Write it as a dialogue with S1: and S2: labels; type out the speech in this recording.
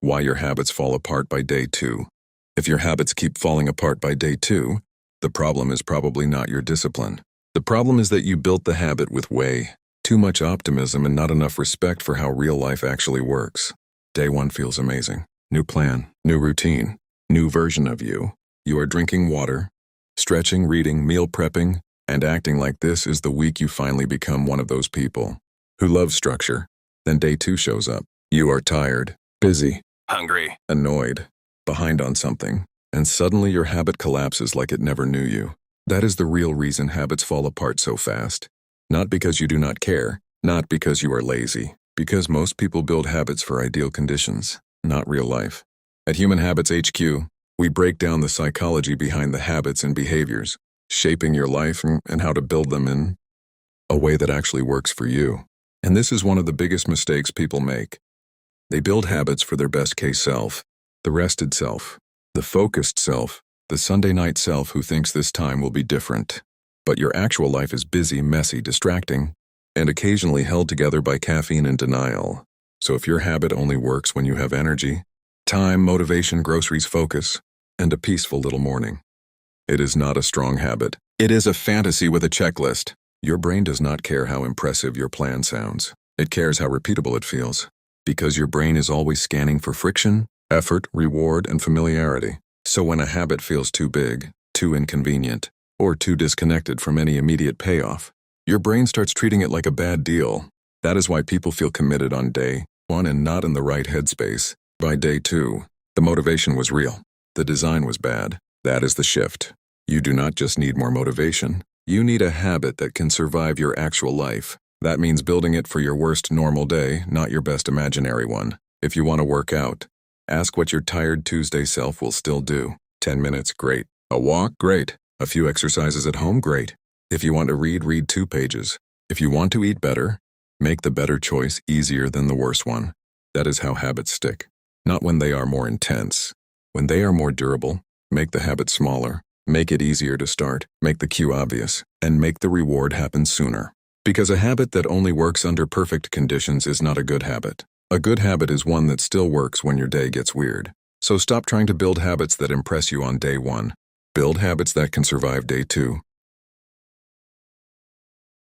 S1: Why your habits fall apart by day 2. If your habits keep falling apart by day 2, the problem is probably not your discipline. The problem is that you built the habit with way too much optimism and not enough respect for how real life actually works. Day 1 feels amazing. New plan, new routine, new version of you. You are drinking water, stretching, reading, meal prepping, and acting like this is the week you finally become one of those people who love structure. Then day 2 shows up. You are tired, busy, hungry, annoyed, behind on something, and suddenly your habit collapses like it never knew you. That is the real reason habits fall apart so fast. Not because you do not care, not because you are lazy, because most people build habits for ideal conditions, not real life. At Human Habits HQ, we break down the psychology behind the habits and behaviors, shaping your life and how to build them in a way that actually works for you. And this is one of the biggest mistakes people make. They build habits for their best case self, the rested self, the focused self, the Sunday night self who thinks this time will be different. But your actual life is busy, messy, distracting, and occasionally held together by caffeine and denial. So if your habit only works when you have energy, time, motivation, groceries, focus, and a peaceful little morning, it is not a strong habit. It is a fantasy with a checklist. Your brain does not care how impressive your plan sounds. It cares how repeatable it feels. Because your brain is always scanning for friction, effort, reward, and familiarity. So when a habit feels too big, too inconvenient, or too disconnected from any immediate payoff, your brain starts treating it like a bad deal. That is why people feel committed on day 1 and not in the right headspace. By day 2, the motivation was real. The design was bad. That is the shift. You do not just need more motivation. You need a habit that can survive your actual life. That means building it for your worst normal day, not your best imaginary one. If you want to work out, ask what your tired Tuesday self will still do. 10 minutes, great. A walk, great. A few exercises at home, great. If you want to read 2 pages. If you want to eat better, make the better choice easier than the worse one. That is how habits stick. Not when they are more intense. When they are more durable, make the habit smaller. Make it easier to start, make the cue obvious, and make the reward happen sooner. Because a habit that only works under perfect conditions is not a good habit. A good habit is one that still works when your day gets weird. So stop trying to build habits that impress you on day 1. Build habits that can survive day 2,